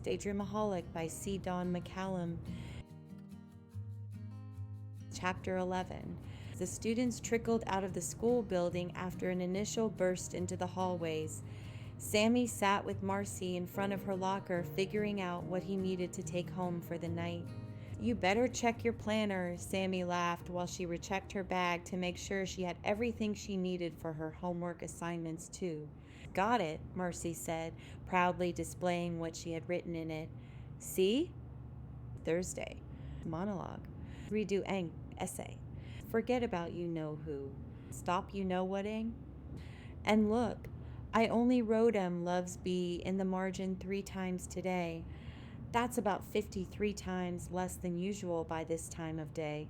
Daydreamaholic by C. Don McCallum. Chapter 11. The students trickled out of the school building after an initial burst into the hallways. Sammy sat with Marcie in front of her locker, figuring out what he needed to take home for the night. "You better check your planner," Sammy laughed while she rechecked her bag to make sure she had everything she needed for her homework assignments, too. "Got it," Marcie said, proudly displaying what she had written in it. "See? Thursday. Monologue. Redo essay. Forget about you-know-who. Stop you-know-whating. And look, I only wrote loves be in the margin 3 times today. That's about 53 times less than usual by this time of day."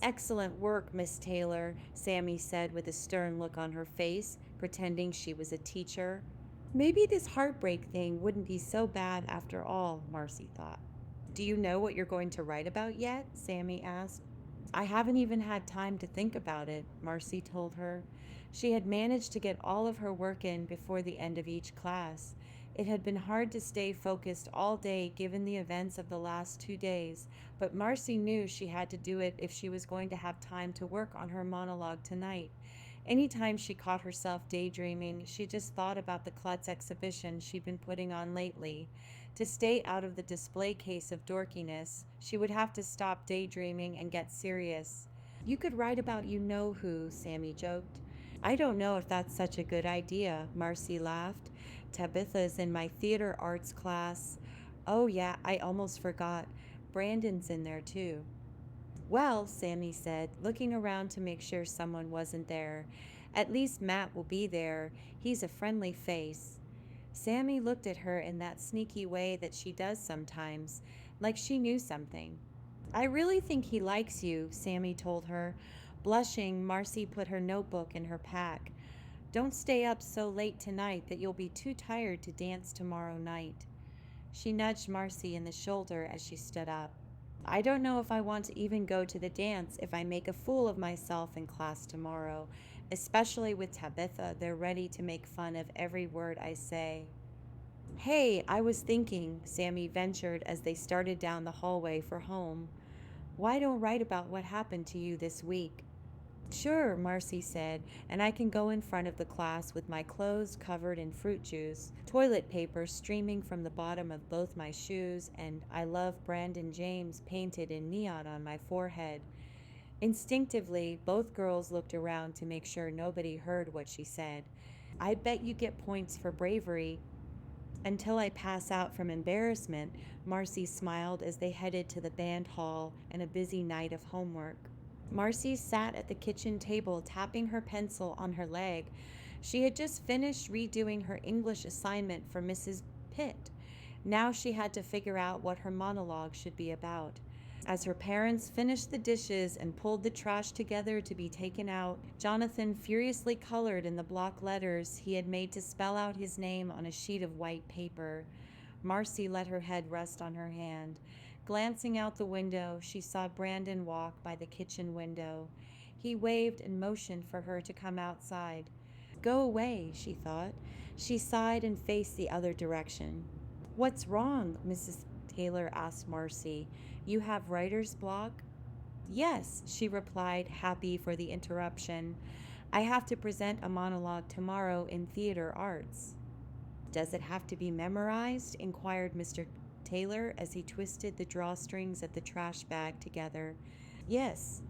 "Excellent work, Miss Taylor," Sammy said with a stern look on her face, pretending she was a teacher. Maybe this heartbreak thing wouldn't be so bad after all, Marcie thought. "Do you know what you're going to write about yet?" Sammy asked. "I haven't even had time to think about it," Marcie told her. She had managed to get all of her work in before the end of each class. It had been hard to stay focused all day given the events of the last 2 days, but Marcie knew she had to do it if she was going to have time to work on her monologue tonight. Anytime she caught herself daydreaming, she just thought about the klutz exhibition she'd been putting on lately. To stay out of the display case of dorkiness, she would have to stop daydreaming and get serious. "You could write about you-know-who," Sammy joked. "I don't know if that's such a good idea," Marcie laughed. "Tabitha's in my theater arts class. Oh yeah, I almost forgot. Brandon's in there too." "Well," Sammy said, looking around to make sure someone wasn't there. "At least Matt will be there. He's a friendly face." Sammy looked at her in that sneaky way that she does sometimes, like she knew something. "I really think he likes you," Sammy told her. Blushing, Marcie put her notebook in her pack. "Don't stay up so late tonight that you'll be too tired to dance tomorrow night." She nudged Marcie in the shoulder as she stood up. "I don't know if I want to even go to the dance if I make a fool of myself in class tomorrow, especially with Tabitha. They're ready to make fun of every word I say." "Hey, I was thinking," Sammy ventured as they started down the hallway for home. "Why don't write about what happened to you this week?" "Sure," Marcie said, "and I can go in front of the class with my clothes covered in fruit juice, toilet paper streaming from the bottom of both my shoes, and 'I love Brandon James' painted in neon on my forehead." Instinctively, both girls looked around to make sure nobody heard what she said. "I bet you get points for bravery." "Until I pass out from embarrassment," Marcie smiled as they headed to the band hall and a busy night of homework. Marcie sat at the kitchen table, tapping her pencil on her leg. She had just finished redoing her English assignment for Mrs. Pitt. Now she had to figure out what her monologue should be about. As her parents finished the dishes and pulled the trash together to be taken out, Jonathan furiously colored in the block letters he had made to spell out his name on a sheet of white paper. Marcie let her head rest on her hand. Glancing out the window, she saw Brandon walk by the kitchen window. He waved and motioned for her to come outside. "Go away," she thought. She sighed and faced the other direction. "What's wrong?" Mrs. Taylor asked Marcie. "You have writer's block?" "Yes," she replied, happy for the interruption. "I have to present a monologue tomorrow in theater arts." "Does it have to be memorized?" inquired Mr. Taylor as he twisted the drawstrings of the trash bag together. "Yes."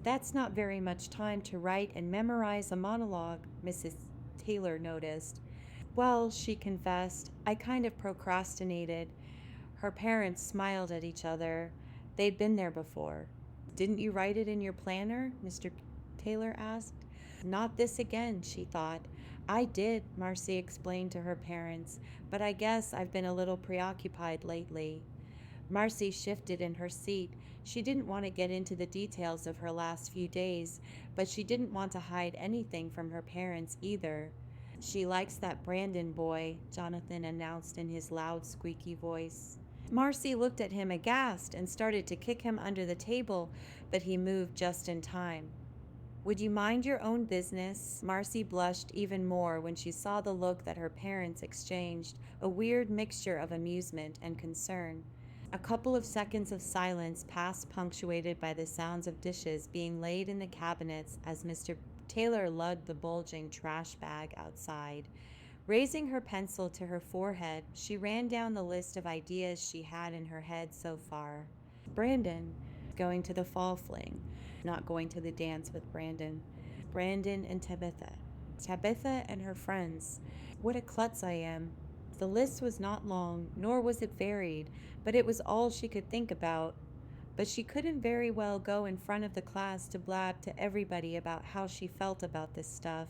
"That's not very much time to write and memorize a monologue," Mrs. Taylor noticed. "Well," she confessed, "I kind of procrastinated." Her parents smiled at each other. They'd been there before. "Didn't you write it in your planner?" Mr. Taylor asked. "Not this again," she thought. "I did," Marcie explained to her parents, "but I guess I've been a little preoccupied lately." Marcie shifted in her seat. She didn't want to get into the details of her last few days, but she didn't want to hide anything from her parents either. "She likes that Brandon boy," Jonathan announced in his loud, squeaky voice. Marcie looked at him aghast and started to kick him under the table, but he moved just in time. Would you mind your own business? Marcie blushed even more when she saw the look that her parents exchanged, a weird mixture of amusement and concern. A couple of seconds of silence passed, punctuated by the sounds of dishes being laid in the cabinets as Mr. Taylor lugged the bulging trash bag outside. Raising her pencil to her forehead, she ran down the list of ideas she had in her head so far. Brandon, going to the fall fling, not going to the dance with Brandon. Brandon and Tabitha. Tabitha and her friends. What a klutz I am. The list was not long, nor was it varied, but it was all she could think about. But she couldn't very well go in front of the class to blab to everybody about how she felt about this stuff.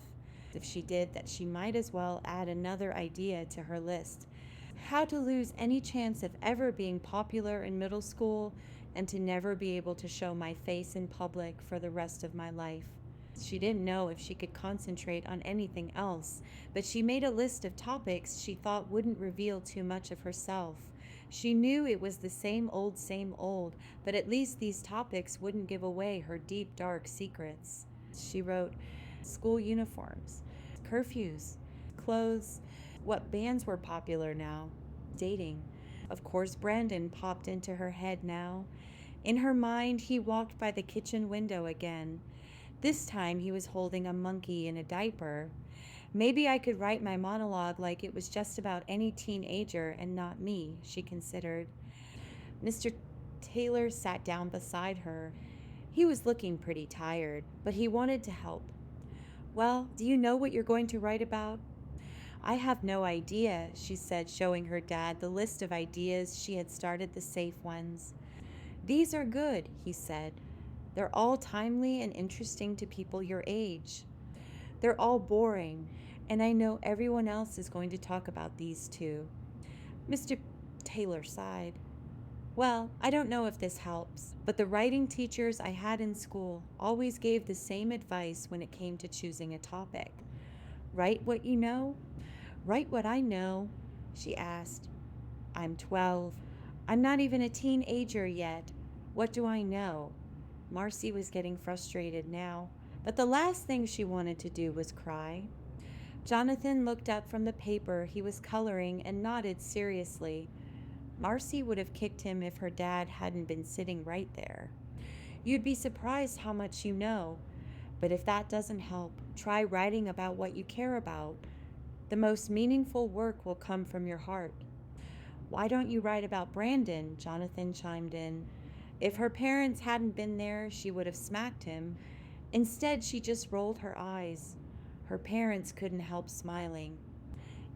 If she did that, she might as well add another idea to her list. How to lose any chance of ever being popular in middle school and to never be able to show my face in public for the rest of my life. She didn't know if she could concentrate on anything else, but she made a list of topics she thought wouldn't reveal too much of herself. She knew it was the same old, but at least these topics wouldn't give away her deep, dark secrets. She wrote school uniforms, curfews, clothes, what bands were popular now, dating. Of course, Brandon popped into her head now. In her mind, he walked by the kitchen window again. This time he was holding a monkey in a diaper. Maybe I could write my monologue like it was just about any teenager and not me, she considered. Mr. Taylor sat down beside her. He was looking pretty tired, but he wanted to help. Well, do you know what you're going to write about? I have no idea, she said, showing her dad the list of ideas she had started, the safe ones. These are good, he said. They're all timely and interesting to people your age. They're all boring, and I know everyone else is going to talk about these too. Mr. Taylor sighed. Well, I don't know if this helps, but the writing teachers I had in school always gave the same advice when it came to choosing a topic. Write what you know? Write what I know, she asked. I'm 12. I'm not even a teenager yet. What do I know? Marcie was getting frustrated now, but the last thing she wanted to do was cry. Jonathan looked up from the paper he was coloring and nodded seriously. Marcie would have kicked him if her dad hadn't been sitting right there. You'd be surprised how much you know, but if that doesn't help, try writing about what you care about. The most meaningful work will come from your heart. Why don't you write about Brandon? Jonathan chimed in. If her parents hadn't been there, she would have smacked him. Instead, she just rolled her eyes. Her parents couldn't help smiling.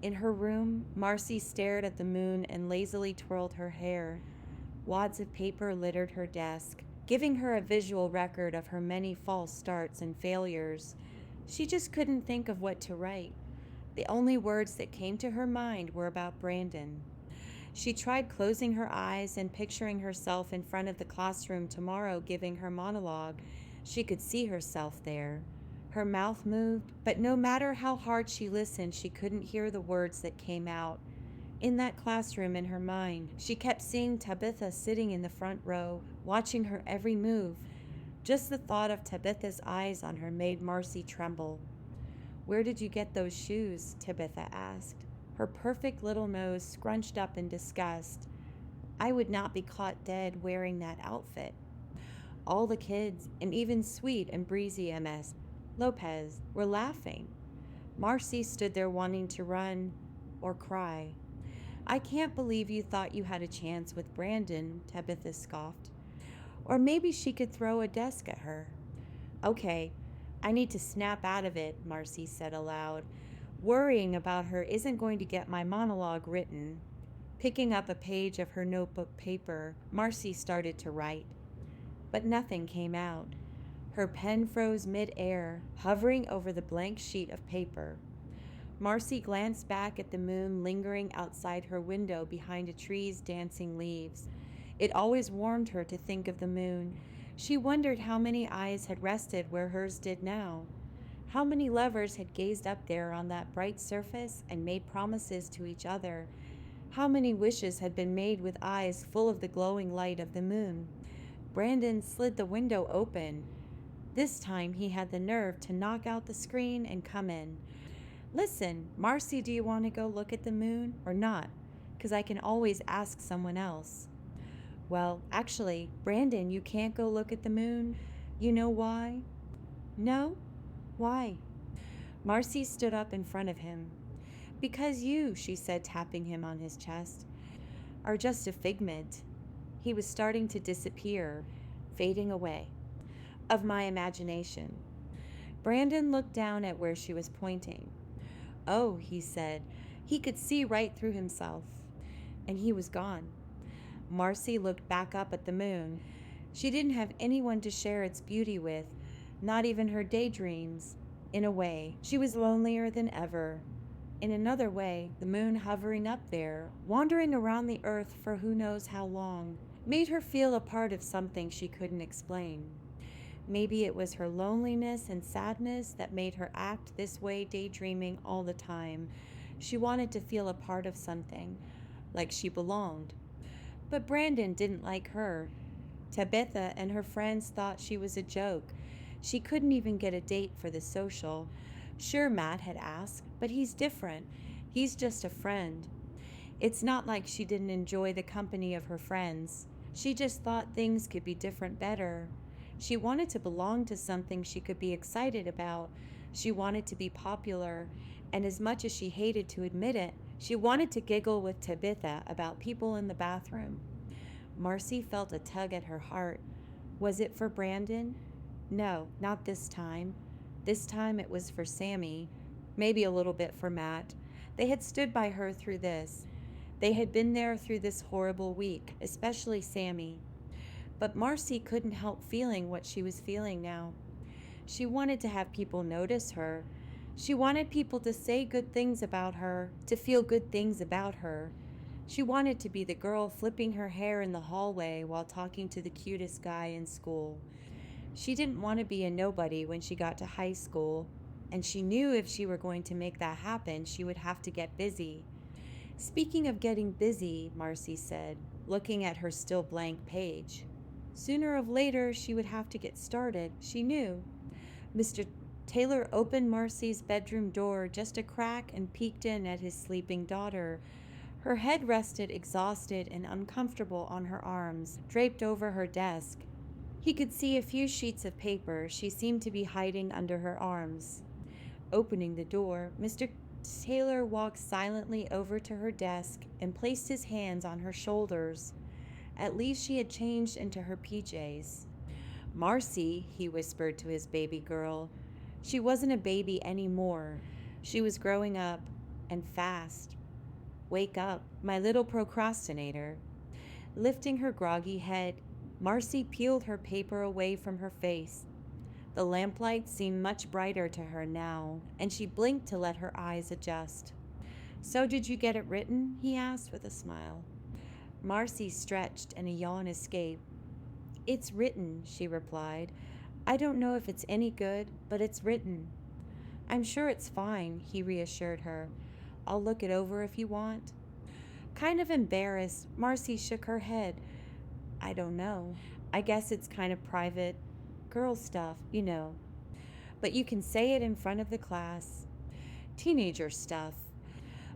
In her room, Marcie stared at the moon and lazily twirled her hair. Wads of paper littered her desk, giving her a visual record of her many false starts and failures. She just couldn't think of what to write. The only words that came to her mind were about Brandon. She tried closing her eyes and picturing herself in front of the classroom tomorrow giving her monologue. She could see herself there. Her mouth moved, but no matter how hard she listened, she couldn't hear the words that came out. In that classroom in her mind, she kept seeing Tabitha sitting in the front row, watching her every move. Just the thought of Tabitha's eyes on her made Marcie tremble. Where did you get those shoes? Tabitha asked, her perfect little nose scrunched up in disgust. I would not be caught dead wearing that outfit. All the kids, and even Sweet and breezy Ms. Lopez, were laughing. Marcie stood there wanting to run or cry. I can't believe you thought you had a chance with Brandon, Tabitha scoffed. Or maybe she could throw a desk at her. Okay, I need to snap out of it, Marcie said aloud. Worrying about her isn't going to get my monologue written. Picking up a page of her notebook paper, Marcie started to write. But nothing came out. Her pen froze mid-air, hovering over the blank sheet of paper. Marcie glanced back at the moon lingering outside her window behind a tree's dancing leaves. It always warmed her to think of the moon. She wondered how many eyes had rested where hers did now. How many lovers had gazed up there on that bright surface and made promises to each other. How many wishes had been made with eyes full of the glowing light of the moon. Brandon slid the window open. This time he had the nerve to knock out the screen and come in. "Listen, Marcie, do you want to go look at the moon or not? Because I can always ask someone else." "Well, actually, Brandon, you can't go look at the moon. You know why?" "No? Why?" Marcie stood up in front of him. "Because you," she said, tapping him on his chest, "are just a figment." He was starting to disappear, fading away, of my imagination. Brandon looked down at where she was pointing. "Oh," he said. He could see right through himself. And he was gone. Marcie looked back up at the moon. She didn't have anyone to share its beauty with, not even her daydreams. In a way, she was lonelier than ever. In another way, the moon hovering up there, wandering around the earth for who knows how long, made her feel a part of something she couldn't explain. Maybe it was her loneliness and sadness that made her act this way, daydreaming all the time. She wanted to feel a part of something, like she belonged. But Brandon didn't like her. Tabitha and her friends thought she was a joke. She couldn't even get a date for the social. Sure, Matt had asked, but he's different. He's just a friend. It's not like she didn't enjoy the company of her friends. She just thought things could be different better. She wanted to belong to something she could be excited about. She wanted to be popular, and as much as she hated to admit it, she wanted to giggle with Tabitha about people in the bathroom. Marcie felt a tug at her heart. Was it for Brandon? No, not this time. This time it was for Sammy, maybe a little bit for Matt. They had stood by her through this. They had been there through this horrible week, especially Sammy. But Marcie couldn't help feeling what she was feeling now. She wanted to have people notice her. She wanted people to say good things about her, to feel good things about her. She wanted to be the girl flipping her hair in the hallway while talking to the cutest guy in school. She didn't want to be a nobody when she got to high school, and she knew if she were going to make that happen, she would have to get busy. "Speaking of getting busy," Marcie said, looking at her still blank page. Sooner or later, she would have to get started, she knew. Mr. Taylor opened Marcie's bedroom door just a crack and peeked in at his sleeping daughter. Her head rested exhausted and uncomfortable on her arms, draped over her desk. He could see a few sheets of paper she seemed to be hiding under her arms. Opening the door, Mr. Taylor walked silently over to her desk and placed his hands on her shoulders. At least she had changed into her PJs. "Marcie," he whispered to his baby girl. She wasn't a baby anymore. She was growing up, and fast. "Wake up, my little procrastinator." Lifting her groggy head, Marcie peeled her paper away from her face. The lamplight seemed much brighter to her now, and she blinked to let her eyes adjust. "So did you get it written?" he asked with a smile. Marcie stretched and a yawn escaped. "It's written," she replied. "I don't know if it's any good, but it's written." "I'm sure it's fine," he reassured her. "I'll look it over if you want." Kind of embarrassed, Marcie shook her head. "I don't know. I guess it's kind of private. Girl stuff, you know. But you can say it in front of the class. Teenager stuff."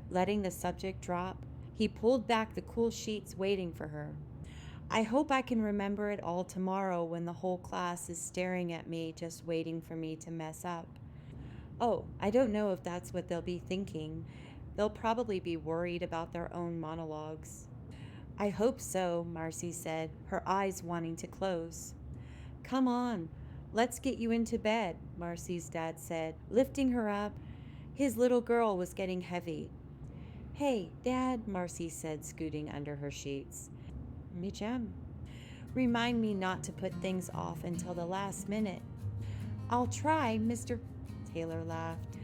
Letting the subject drop, he pulled back the cool sheets waiting for her. "I hope I can remember it all tomorrow when the whole class is staring at me just waiting for me to mess up." "Oh, I don't know if that's what they'll be thinking. They'll probably be worried about their own monologues." "I hope so," Marcie said, her eyes wanting to close. "Come on, let's get you into bed," Marcie's dad said, lifting her up. His little girl was getting heavy. "Hey, Dad," Marcie said, scooting under her sheets. "Me jam. Remind me not to put things off until the last minute." "I'll try," Mr. Taylor laughed.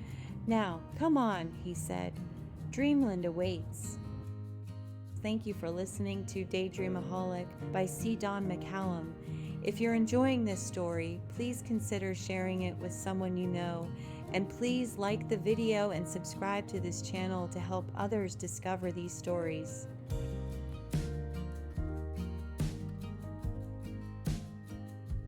"Now, come on," he said. "Dreamland awaits." Thank you for listening to Daydreamaholic by C. Don McCallum. If you're enjoying this story, please consider sharing it with someone you know, and please like the video and subscribe to this channel to help others discover these stories.